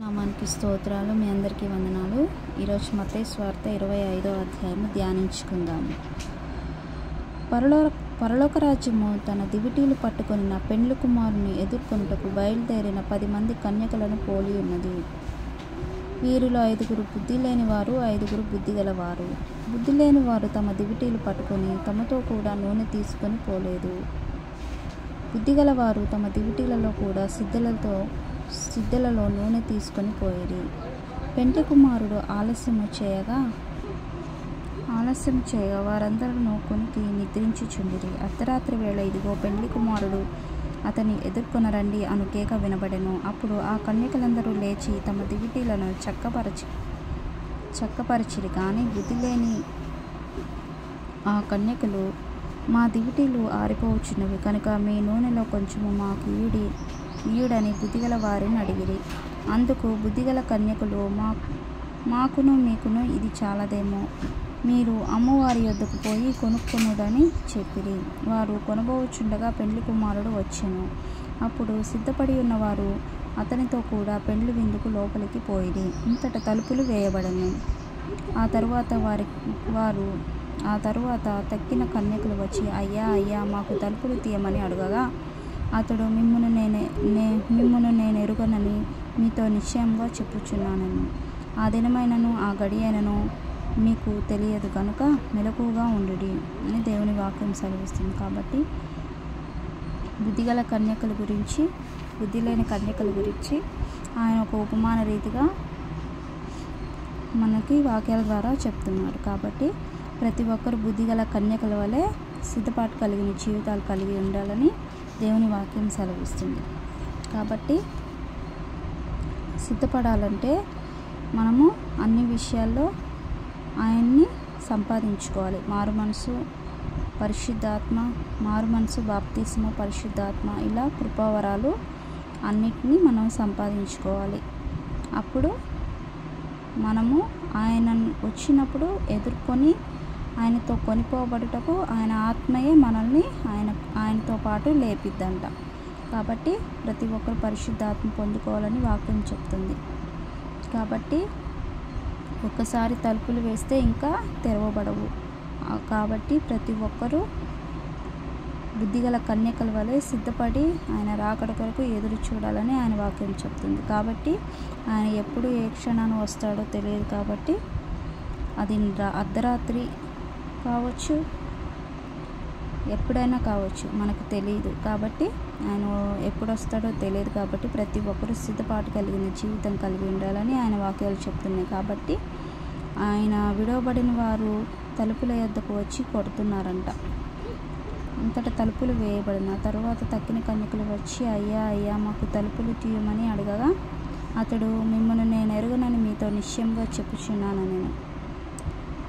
నామానికి స్తోత్రాలు. మీ అందరికీ వందనాలు. ఈరోజు మత్తయి సువార్త 25వ అధ్యాయం ధ్యానించుకుందాము. పరలోక రాజ్యము తన దివిటీలు పట్టుకొనిన పెండ్లి కుమారుని ఎదుర్కొనుటకు బయలుదేరిన 10 మంది కన్యకలను పోలి ఉన్నది. వీరిలో 5 బుద్ధి లేనివారు, 5 బుద్ధి గలవారు. బుద్ధి లేనివారు తమ దివిటీలు పట్టుకొని తమతో కూడా నూనె తీసుకొని పోలేదు. బుద్ధి గలవారు తమ దివిటీలలో కూడా సిద్ధలలో నూనె తీసుకొని పోయిరి. పెండ్లి కుమారుడు ఆలస్యం చేయగా వారందరూ కొనికి నిద్రించుచుండిరి. అర్ధరాత్రి వేళ ఇదిగో పెండ్లి కుమారుడు అతని ఎదుర్కొనరండి అను కేక వినబడెను. అప్పుడు ఆ కన్యకలందరూ లేచి తమ దివిటీలను చక్కపరచిరి. కానీ బుద్ధి లేని ఆ కన్యకలు, మా దివిటీలు ఆరిపోవచ్చున్నవి కనుక మీ నూనెలో కొంచెము మాకు ఇయ్యుడని బుద్ధిగల వారిని అడిగిరి. అందుకు బుద్ధిగల కన్యకులు, మాకును మీకును ఇది చాలదేమో, మీరు అమ్మవారి యొద్దకు పోయి కొనుక్కొనుడని చెప్పిరి. వారు కొనబోచుండగా పెండ్లి కుమారుడు వచ్చెను. అప్పుడు సిద్ధపడి ఉన్నవారు అతనితో కూడా పెండ్లి విందుకు లోపలికి పోయిరి. ఇంతట తలుపులు వేయబడెను. ఆ తరువాత తక్కిన కన్యకులు వచ్చి, అయ్యా అయ్యా మాకు తలుపులు తీయమని అడగగా, అతడు మిమ్మును నేను ఎరుగనని మీతో నిశ్చయంగా చెప్పుచున్నానని. ఆ దినమైనను ఆ గడియైనను మీకు తెలియదు కనుక మెలకువగా ఉండుడి అని దేవుని వాక్యం సెలవిస్తుంది. కాబట్టి బుద్ధిగల కన్యకల గురించి, బుద్ధి లేని కన్యకల గురించి ఆయన ఒక ఉపమాన రీతిగా మనకి వాక్యాల ద్వారా చెప్తున్నాడు. కాబట్టి ప్రతి ఒక్కరు బుద్ధిగల కన్యకల వలె సిద్ధపాటు కలిగిన జీవితాలు కలిగి ఉండాలని దేవుని వాక్యం సెలవిస్తుంది. కాబట్టి సిద్ధపడాలంటే మనము అన్ని విషయాల్లో ఆయన్ని సంపాదించుకోవాలి. మారు మనసు, పరిశుద్ధాత్మ, మారు మనసు, బాప్తిస్మ, పరిశుద్ధాత్మ, ఇలా కృపావరాలు అన్నిటినీ మనం సంపాదించుకోవాలి. అప్పుడు మనము ఆయన వచ్చినప్పుడు ఎదుర్కొని ఆయనతో కొనిపోబడుటకు ఆయన ఆత్మయే మనల్ని ఆయనతో పాటు లేపిద్దంట. కాబట్టి ప్రతి ఒక్కరు పరిశుద్ధాత్మ పొందుకోవాలని వాక్యం చెప్తుంది. కాబట్టి ఒక్కసారి తలుపులు వేస్తే ఇంకా తెరవబడవు. కాబట్టి ప్రతి ఒక్కరూ బుద్ధిగల కన్యకల వలె సిద్ధపడి ఆయన రాకడ కొరకు ఎదురు చూడాలని ఆయన వాక్యం చెప్తుంది. కాబట్టి ఆయన ఎప్పుడు ఏ క్షణాన్ని వస్తాడో తెలియదు. కాబట్టి అది అర్ధరాత్రి కావచ్చు, ఎప్పుడైనా కావచ్చు, మనకు తెలియదు. కాబట్టి ఆయన ఎప్పుడు వస్తాడో తెలియదు. కాబట్టి ప్రతి ఒక్కరూ సిద్ధపాటు కలిగిన జీవితం కలిగి ఉండాలని ఆయన వాక్యాలు చెప్తున్నాయి. కాబట్టి ఆయన విడవబడిన వారు తలుపుల యొద్దకు వచ్చి కొడుతున్నారంట. అంతటా తలుపులు వేయబడిన తరువాత తక్కిన కన్యకలు వచ్చి, అయ్యా అయ్యా మాకు తలుపులు తీయమని అడగగా, అతడు మిమ్మల్ని నేను ఎరుగనని మీతో నిశ్చయంగా చెప్పుచున్నానని.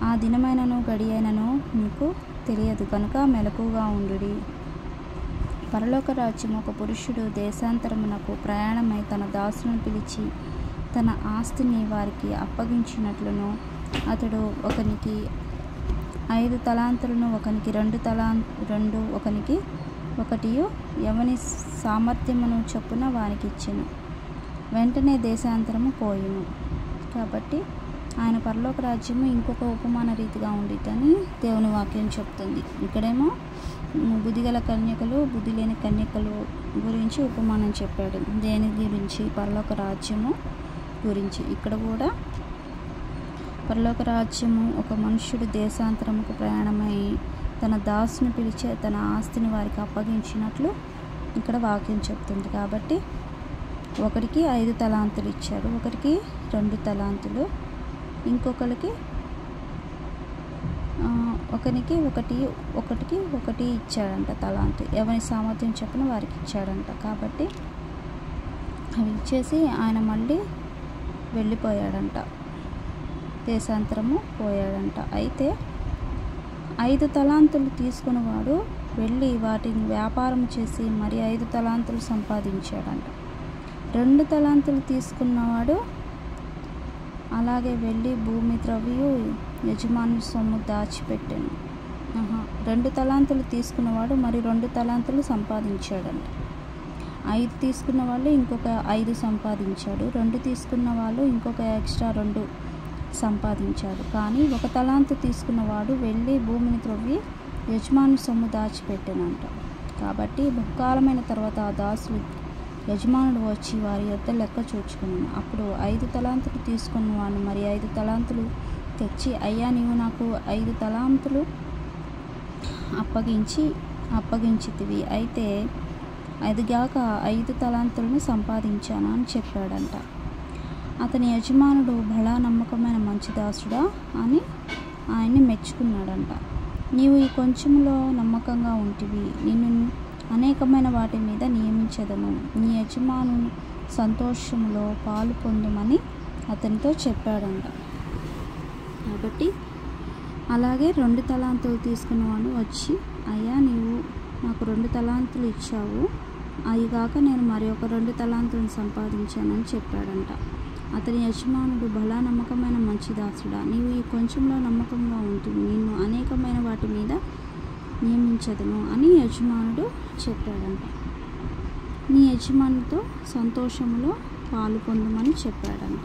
ఆ దినమైనను గడియైనను మీకు తెలియదు కనుక మెలకువగా ఉండుడి. పరలోక రాజ్యం ఒక పురుషుడు దేశాంతరమునకు ప్రయాణమై తన దాసులను పిలిచి తన ఆస్తిని వారికి అప్పగించినట్లును, అతడు ఒకనికి 5 తలాంతులను, ఒకనికి 2, ఒకనికి 1 ఎవని సామర్థ్యమును చొప్పున వానికి ఇచ్చెను. వెంటనే దేశాంతరము పోయిను. కాబట్టి ఆయన పరలోక రాజ్యము ఇంకొక ఉపమాన రీతిగా ఉండిద్దని దేవుని వాక్యం చెప్తుంది. ఇక్కడేమో బుద్ధిగల కన్యకలు, బుద్ధి లేని కన్యకలు గురించి ఉపమానం చెప్పాడు. దేని గురించి? పరలోక రాజ్యము గురించి. ఇక్కడ కూడా పరలోక రాజ్యము ఒక మనుష్యుడు దేశాంతరముకు ప్రయాణమై తన దాసుని పిలిచి తన ఆస్తిని వారికి అప్పగించినట్లు ఇక్కడ వాక్యం చెప్తుంది. కాబట్టి ఒకరికి 5 తలాంతులు ఇచ్చాడు, ఒకరికి 2 తలాంతులు, ఇంకొకరికి ఒకటి ఇచ్చాడంట తలాంతు. ఎవరి సామర్థ్యం చొప్పున వారికి ఇచ్చాడంట. కాబట్టి అవి ఇచ్చేసి ఆయన మళ్ళీ వెళ్ళిపోయాడంట, దేశాంతరము పోయాడంట. అయితే 5 తలాంతులు తీసుకున్నవాడు వెళ్ళి వాటిని వ్యాపారం చేసి మరి 5 తలాంతులు సంపాదించాడంట. 2 తలాంతులు తీసుకున్నవాడు అలాగే వెళ్ళి భూమి త్రవ్వియు యజమాని సొమ్ము దాచిపెట్టాను. 2 తలాంతులు తీసుకున్నవాడు మరి 2 తలాంతులు సంపాదించాడంట. 5 తీసుకున్న వాళ్ళు ఇంకొక 5 సంపాదించాడు, 2 తీసుకున్న వాళ్ళు ఇంకొక ఎక్స్ట్రా 2 సంపాదించాడు. కానీ 1 తలాంతు తీసుకున్నవాడు వెళ్ళి భూమిని త్రవ్వి యజమాని సొమ్ము దాచిపెట్టెనంట. కాబట్టి బహుకాలమైన తర్వాత ఆ దాసులు యజమానుడు వచ్చి వారి యొద్ద లెక్క చూచుకున్నాను. అప్పుడు 5 తలాంతులు తీసుకున్నవాడు మరి 5 తలాంతులు తెచ్చి, అయ్యా, నీవు నాకు 5 తలాంతులు అప్పగించితివి, అయితే అదిగాక 5 తలాంతులను సంపాదించాను అని చెప్పాడంట. అతని యజమానుడు, బలా నమ్మకమైన మంచి దాసుడా అని ఆయన్ని మెచ్చుకున్నాడంట. నీవు ఈ కొంచెంలో నమ్మకంగా ఉంటివి, నిన్ను అనేకమైన వాటి మీద నియమించదను, నీ యజమాను సంతోషంలో పాలు పొందుమని అతనితో చెప్పాడంట. కాబట్టి అలాగే 2 తలాంతులు తీసుకున్నవాడు వచ్చి, అయ్యా, నీవు నాకు 2 తలాంతులు ఇచ్చావు, అవి కాక నేను మరి ఒక 2 తలాంతులను సంపాదించానని చెప్పాడంట. అతని యజమానుడు, బలా నమ్మకమైన మంచి దాసుడా, నీవు ఈ కొంచెంలో నమ్మకంగా ఉంటుంది, నిన్ను అనేకమైన వాటి మీద నియమించదును అని యజమానుడు చెప్పాడంట. నీ యజమానితో సంతోషంలో పాలు పొందమని చెప్పాడంట.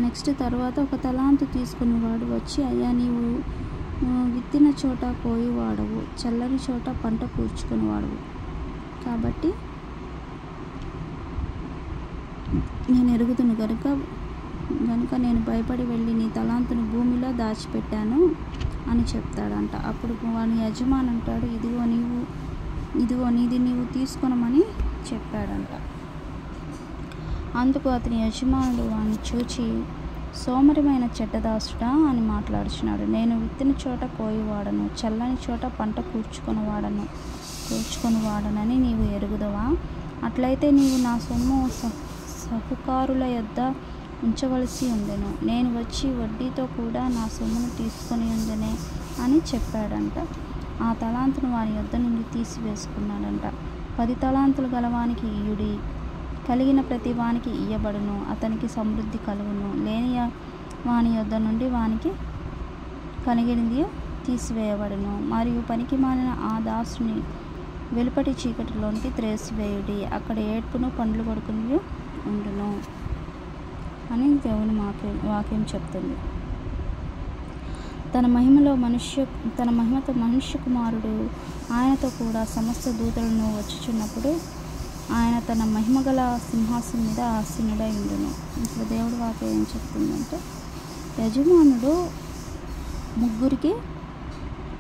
నెక్స్ట్ తర్వాత 1 తలాంతు తీసుకున్నవాడు వచ్చి, అయ్యా, నీవు విత్తిన చోట కోయి వాడవు, చల్లని చోట పంట కూర్చుకుని వాడవు, కాబట్టి నేను ఎరుగుదును గనుక నేను భయపడి వెళ్ళి నీ తలాంతును భూమిలో దాచిపెట్టాను అని చెప్తాడంట. అప్పుడు వాని యజమాని అంటాడు, ఇదిగో నీది నీవు తీసుకొనమని చెప్పాడంట. అందుకు అతని యజమానుడు వాడిని చూచి, సోమరిమైన చెడ్డదాసుడా అని మాట్లాడుచున్నాడు, నేను విత్తిన చోట కోయివాడను, చల్లని చోట పంట కూర్చుకొనివాడనని నీవు ఎరుగుదవా? అట్లయితే నీవు నా సొమ్ము సహకారుల యొద్ద ఉంచవలసి ఉండెను, నేను వచ్చి వడ్డీతో కూడా నా సొమ్మును తీసుకొని ఉండెనే అని చెప్పాడంట. ఆ తలాంతును వాని యొద్ద నుండి తీసివేసుకున్నాడంట. 10 తలాంతులు గలవానికి ఇయుడి, కలిగిన ప్రతి వానికి ఇయ్యబడును, అతనికి సమృద్ధి కలుగును, లేని వాని యొద్ద నుండి వానికి కలిగినది తీసివేయబడును. మరియు పనికి మాలిన ఆ దాసుని వెలుపటి చీకటిలోనికి త్రేసివేయుడి, అక్కడ ఏడ్పును పండ్లు కొడుకుని ఉండును అని దేవుని వాక్యం చెప్తుంది. తన మహిమతో మనుష్య కుమారుడు ఆయనతో కూడా సమస్త దూతలను వచ్చుచున్నప్పుడు ఆయన తన మహిమగల సింహాసనం మీద ఆసీనుడై ఉండును. ఇప్పుడు దేవుడి వాక్యం ఏం చెప్తుందంటే, యజమానుడు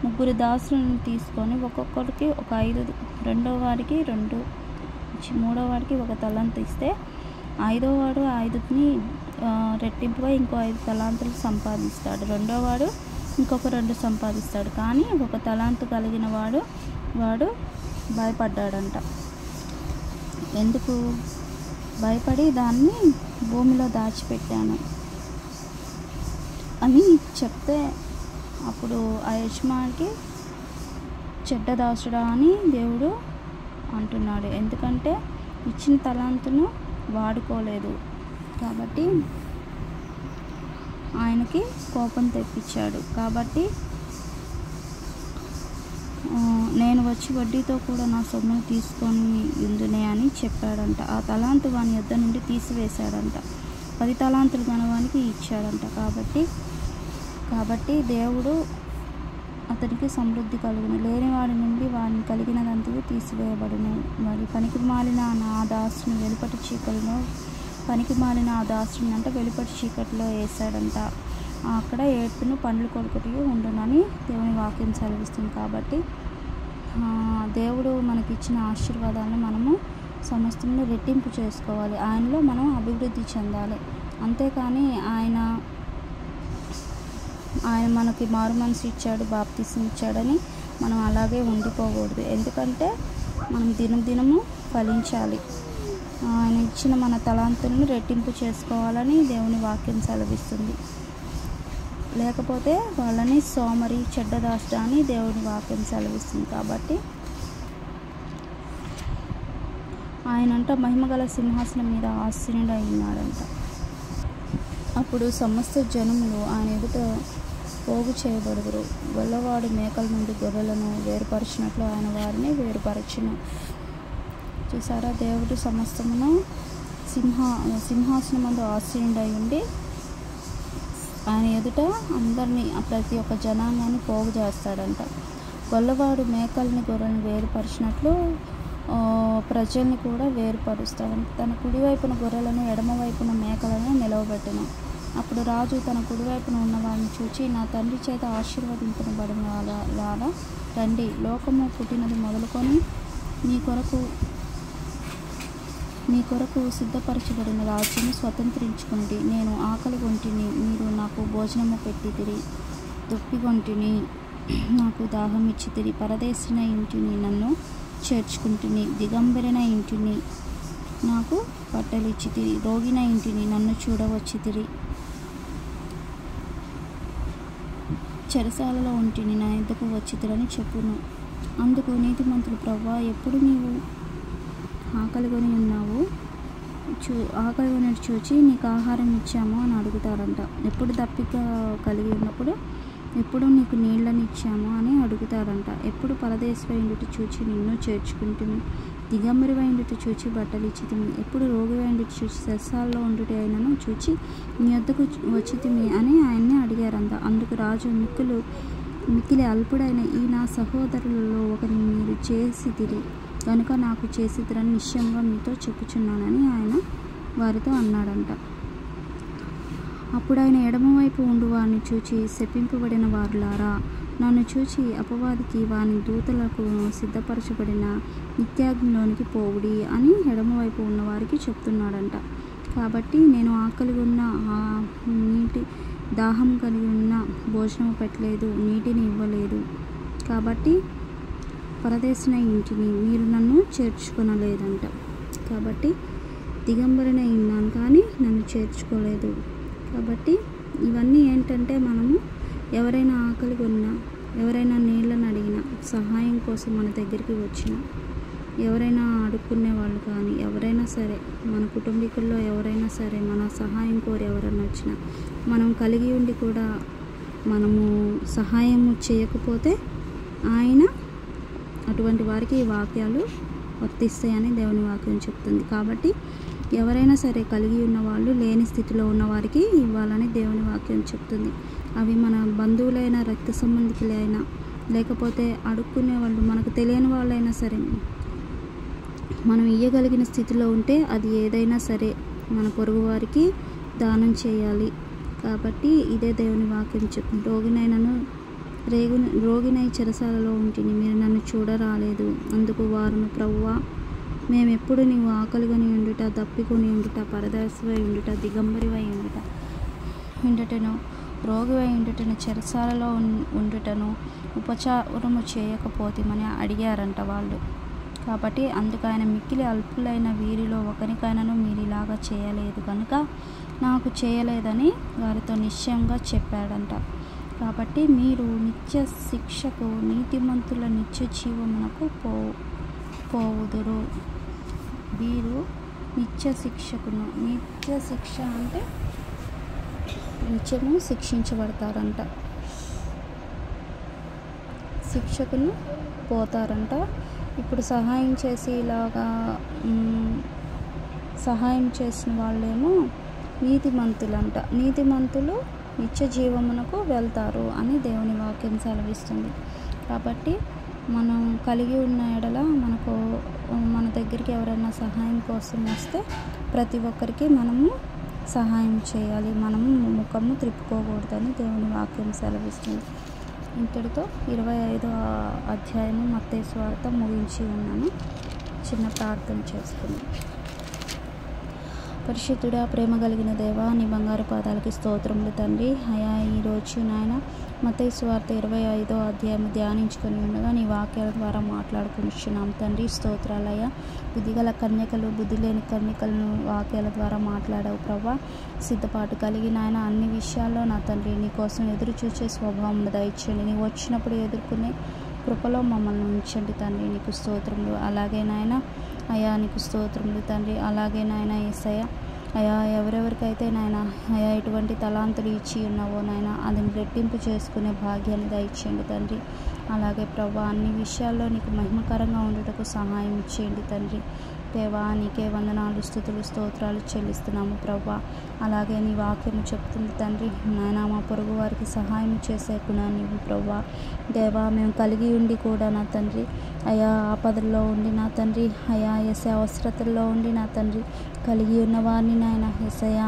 ముగ్గురు దాసులను తీసుకొని ఒక్కొక్కరికి ఒక 5, రెండో వాడికి 2, మూడో వాడికి 1 తలాంతు ఇస్తే, 5వ వాడు 5ని రెట్టింపుగా ఇంకో 5 తలాంతులు సంపాదిస్తాడు, 2వ వాడు ఇంకొక 2 సంపాదిస్తాడు. కానీ 1 తలాంతు కలిగిన వాడు భయపడ్డాడంట. ఎందుకు భయపడి దాన్ని భూమిలో దాచిపెట్టాను అని చెప్తే, అప్పుడు ఆ యజమానికి చెడ్డదాసుడా అని దేవుడు అంటున్నాడు. ఎందుకంటే ఇచ్చిన తలాంతును వాడుకోలేదు కాబట్టి ఆయనకి కోపం తెప్పించాడు. కాబట్టి నేను వచ్చి వడ్డీతో కూడా నా సొమ్మును తీసుకొని ఉందునే అని చెప్పాడంట. ఆ తలాంతు వాని యొద్ద నుండి తీసివేశాడంట. 10 తలాంతులు గనవానికి ఇచ్చాడంట. కాబట్టి దేవుడు అతనికి సమృద్ధి కలుగును, లేనివాడి నుండి వాడిని కలిగినదంతయు తీసివేయబడును. మరి పనికి మాలిన ఆ దాసుని వెలుపటి చీకటిలో వేసాడంట. అక్కడ ఏడ్పును పండ్లు కొడుకుతూ ఉండునని దేవుని వాక్యం సెలవిస్తుంది. కాబట్టి దేవుడు మనకిచ్చిన ఆశీర్వాదాలను మనము సమస్తంలో రెట్టింపు చేసుకోవాలి, ఆయనలో మనం అభివృద్ధి చెందాలి. అంతేకాని ఆయన మనకి మారు మనసు ఇచ్చాడు, బాప్తిసం ఇచ్చాడని మనం అలాగే ఉండిపోకూడదు. ఎందుకంటే మనం దినదినము ఫలించాలి. ఆయన ఇచ్చిన మన తలాంతులను రెట్టింపు చేసుకోవాలని దేవుని వాక్యం సెలవిస్తుంది. లేకపోతే వాళ్ళని సోమరి చెడ్డదాసుడా అని దేవుని వాక్యం సెలవిస్తుంది. కాబట్టి ఆయనంట మహిమగల సింహాసనం మీద ఆసీనుడై ఉన్నాడంట. అప్పుడు సమస్త జనములు ఆయన ఎదుట పోగు చేయబడుదురు. గొల్లవాడు మేకల నుండి గొర్రెలను వేరుపరిచినట్లు ఆయన వారిని వేరుపరచును. చూసారా, దేవుడు సమస్తమును సింహాసనమందు ఆసీనుడై ఉండి ఆయన ఎదుట అందరినీ ప్రతి ఒక్క జనాంగాన్ని పోగు చేస్తాడంట. గొల్లవాడు మేకల్ని గొర్రెల్ని వేరుపరిచినట్లు ప్రజల్ని కూడా వేరుపరుస్తాడంట. తన కుడివైపున గొర్రెలను ఎడమవైపున మేకలను నిలవబెట్టెను. అప్పుడు రాజు తన కుడివైపున ఉన్న వారిని చూచి, నా తండ్రి చేత ఆశీర్వదింపబడిన వారా రండి, లోకము పుట్టినది మొదలుకొని మీ కొరకు సిద్ధపరచబడిన రాజ్యము స్వతంత్రించుకుని, నేను ఆకలి కొంటిని, మీరు నాకు భోజనము పెట్టితిరి, దొప్పిగొంటిని, నాకు దాహం ఇచ్చితిరి, పరదేశిన ఇంటిని నన్ను చేర్చుకుంటుని, దిగంబరిన ఇంటిని నాకు బట్టలు ఇచ్చితిరి, రోగిన ఇంటిని నన్ను చూడవచ్చితిరి, చెరసాలలో ఉంటిని నా యొద్దకు వచ్చితిరని చెప్పును. అందుకు నీతిమంతులు, ప్రభువా, ఎప్పుడు నీవు ఆకలిగొని ఉన్నావు, ఆకలిగొని చూచి నీకు ఆహారం ఇచ్చాము అని అడుగుతారంట. ఎప్పుడు దప్పిక కలిగి ఉన్నప్పుడు ఎప్పుడు నీకు నీళ్ళని ఇచ్చాము అని అడుగుతారంట. ఎప్పుడు పరదేశివైండుట చూచి నిన్ను చేర్చుకుంటుని, దిగంబరివైండుట చూచి బట్టలు ఇచ్చితిమి, ఎప్పుడు రోగివైండుట చూచి సరసాల్లో ఉండుట అయినను చూచి నీ వద్దకు వచ్చితిమి అని ఆయన్ని అడిగారంట. అందుకు రాజు, మిక్కిలి అల్పుడైన ఈ నా సహోదరులలో ఒకరిని మీరు చేసితిరి కనుక నాకు చేసితిరని నిశ్చయంగా మీతో చెప్పుచున్నానని ఆయన వారితో అన్నాడంట. అప్పుడు ఆయన ఎడమవైపు ఉండు వారిని చూచి, శపింపబడిన వారులారా, నన్ను చూచి అపవాదికి వాని దూతలకు సిద్ధపరచబడిన నిత్యాగ్నిలోనికి పోవుడి అని ఎడమవైపు ఉన్నవారికి చెప్తున్నాడంట. కాబట్టి నేను ఆకలి ఉన్న నీటి దాహం కలిగి ఉన్న భోజనం పెట్టలేదు, నీటిని ఇవ్వలేదు, కాబట్టి పరదేశిన ఇంటిని మీరు నన్ను చేర్చుకొనలేదంట. కాబట్టి దిగంబరిన ఉన్నాను కానీ నన్ను చేర్చుకోలేదు. కాబట్టి ఇవన్నీ ఏంటంటే, మనము ఎవరైనా ఆకలి కొన్నా, ఎవరైనా నీళ్ళని అడిగినా, సహాయం కోసం మన దగ్గరికి వచ్చిన, ఎవరైనా అడుక్కునే వాళ్ళు కానీ ఎవరైనా సరే, మన కుటుంబీకుల్లో ఎవరైనా సరే మన సహాయం కోరి ఎవరైనా వచ్చినా, మనం కలిగి ఉండి కూడా మనము సహాయం చేయకపోతే ఆయన అటువంటి వారికి ఈ వాక్యాలు వర్తిస్తాయని దేవుని వాక్యం చెప్తుంది. కాబట్టి ఎవరైనా సరే కలిగి ఉన్న వాళ్ళు లేని స్థితిలో ఉన్న వారికి ఇవ్వాలని దేవుని వాక్యం చెప్తుంది. అవి మన బంధువులైనా, రక్త సంబంధికులైనా, లేకపోతే అడుక్కునే వాళ్ళు, మనకు తెలియని వాళ్ళైనా సరే, మనం ఇయ్యగలిగిన స్థితిలో ఉంటే అది ఏదైనా సరే మన పొరుగు వారికి దానం చేయాలి. కాబట్టి ఇదే దేవుని వాక్యం చెప్తుంది. రోగినై చెరసాలలో ఉంటిని, మీరు నన్ను చూడరాలేదు. అందుకు వారును, ప్రభువా, మేమెప్పుడు నీవు ఆకలిగొని ఉండుట, దప్పికొని ఉండుట, పరదేశివై ఉండుట, దిగంబరివై ఉండుటను, రోగివై ఉండుటను, చెరసాలలో ఉండుటను ఉపచారము చేయకపోతేమని అడిగారంట వాళ్ళు. కాబట్టి అందుకు ఆయన, మిక్కిలి అల్పులైన వీరిలో ఒకరికైనాను మీరు ఇలాగా చేయలేదు కనుక నాకు చేయలేదని వారితో నిశ్చయంగా చెప్పాడంట. కాబట్టి మీరు నిత్య శిక్షకు, నీతిమంతుల నిత్య జీవమునకు పోవుదురు. వీరు నిత్య శిక్షకును, నిత్య శిక్ష అంటే నిత్యము శిక్షించబడతారంట, శిక్షకును పోతారంట. ఇప్పుడు సహాయం చేసి ఇలాగా సహాయం చేసిన వాళ్ళేమో నీతిమంతులంట. నీతిమంతులు నిత్య జీవమునకు వెళ్తారు అని దేవుని వాక్యం సెలవిస్తుంది. కాబట్టి మనం కలిగి ఉన్న ఎడల మన దగ్గరికి ఎవరైనా సహాయం కోసం వస్తే ప్రతి ఒక్కరికి మనము సహాయం చేయాలి, మనము ముఖము త్రిప్పుకోకూడదని దేవుని వాక్యం సెలవిస్తుంది. ఇంతటితో 25వ అధ్యాయము మత్తయి సువార్త ముగించి ఉన్నాను. చిన్న ప్రార్థన చేసుకుందాం. పరిశుద్ధుడా, ప్రేమ కలిగిన దేవా, నీ బంగారు పాదాలకి స్తోత్రములు తండ్రి. అయా, ఈరోజు నాయన మత్తయి సువార్త 25వ అధ్యాయం ధ్యానించుకొని ఉండగా నీ వాక్యాల ద్వారా మాట్లాడుకుంటున్నాం తండ్రి. స్తోత్రాలయ్యా. బుద్ధిగల కన్యకలు, బుద్ధి లేని కన్యకలను వాక్యాల ద్వారా మాట్లాడావు ప్రభా. సిద్ధపాటు కలిగి నాయన అన్ని విషయాల్లో నా తండ్రి నీ కోసం ఎదురు చూసే స్వభావం దయచేయండి. నీవు వచ్చినప్పుడు ఎదుర్కొనే కృపలో మమ్మల్ని ఉంచండి తండ్రి. నీకు స్తోత్రములు. అలాగే నాయన అయా, నీకు స్తోత్రములు తండ్రి. అలాగే నాయన యేసయ్య, అయా, ఎవరెవరికైతే నాయన అయా ఇటువంటి తలాంతులు ఇచ్చి ఉన్నావో నాయన, అది రెట్టింపు చేసుకునే భాగ్యాన్ని దయచేయండి తండ్రి. అలాగే ప్రభా, అన్ని విషయాల్లో నీకు మహిమకరంగా ఉండటకు సహాయం చేయండి తండ్రి. దేవా నీకే వందనాలు, స్తుతులు, స్తోత్రాలు చెల్లిస్తున్నాము ప్రభా. అలాగే నీ వాక్యము చెప్తుంది తండ్రి నాయన, మా పొరుగు వారికి సహాయం చేసే గుణాన్ని నీవు ప్రభా. దేవా మేము కలిగి ఉండి కూడా నా తండ్రి అయా ఆపదల్లో ఉండి నా తండ్రి అయా యేసయ్య అవసరతల్లో ఉండి నా తండ్రి కలిగి ఉన్న వారిని నాయన యేసయ్య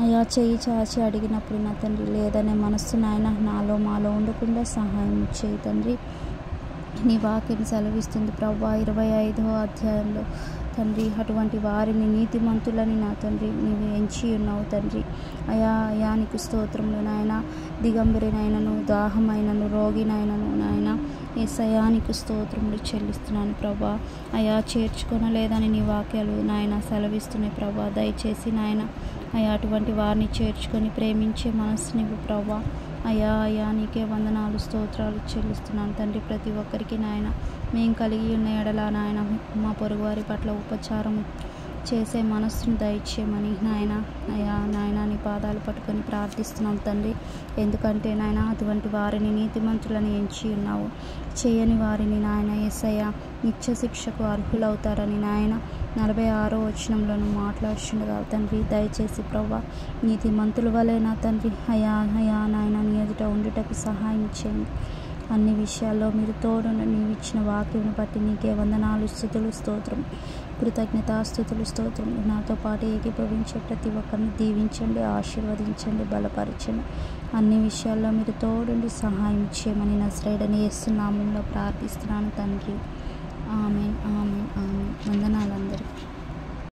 అయా చేయి చాచి అడిగినప్పుడు నా తండ్రి లేదనే మనస్సు నాయన నాలో మాలో ఉండకుండా సహాయం చేయి తండ్రి. నీ వాక్యం సెలవిస్తుంది ప్రభా 25వ అధ్యాయంలో తండ్రి అటువంటి వారిని నీతిమంతులని నా తండ్రి నీవు ఎంచి ఉన్నావు తండ్రి. అయా నీకు స్తోత్రములు నాయన. దిగంబరినైనను దాహమైనను రోగినైనను నాయన యేసయ్యా నీకు స్తోత్రములు చెల్లిస్తున్నాను ప్రభా. అయా చేర్చుకొనలేదని నీ వాక్యాలు నాయన సెలవిస్తున్నాయి ప్రభా. దయచేసి నాయన అటువంటి వారిని చేర్చుకొని ప్రేమించే మనస్సు నీవు ప్రభా. అయా నీకే వందనాలు, స్తోత్రాలు చెల్లిస్తున్నాను తండ్రి. ప్రతి ఒక్కరికి నాయన మేము కలిగి ఉన్న ఎడల నాయన మా పొరుగువారి పట్ల ఉపచారం చేసే మనస్సును దయచేయమని నాయన నీ పాదాలు పట్టుకొని ప్రార్థిస్తున్నాం తండ్రి. ఎందుకంటే నాయన అటువంటి వారిని నీతిమంతులను ఎంచి ఉన్నావు. చేయని వారిని నాయన యేసయ్య నిత్య శిక్షకు అర్హులవుతారని నాయన 46వ వచనంలోనూ మాట్లాడుచుండగా తండ్రి దయచేసి ప్రభా నీతిమంతుల వలె నా తండ్రి అయా నాయన నీ ఎదుట ఉండుటకు సహాయం చేయండి. అన్ని విషయాల్లో మీరు తోడున నీవు ఇచ్చిన వాక్యం బట్టి నీకే వందనాలు, స్తుతులు, స్తోత్రం, కృతజ్ఞతాస్తుతులు, స్తోత్రం. నాతో పాటు ఏకీభవించే ప్రతి ఒక్కరిని దీవించండి, ఆశీర్వదించండి, బలపరచండి. అన్ని విషయాల్లో మీరు తోడుండి సహాయం చేయమని నజరేయుడైన యేసు నామములో ప్రార్థిస్తున్నాను తండ్రి. ఆమేన్, ఆమేన్, ఆమేన్. వందనాలు అందరికీ.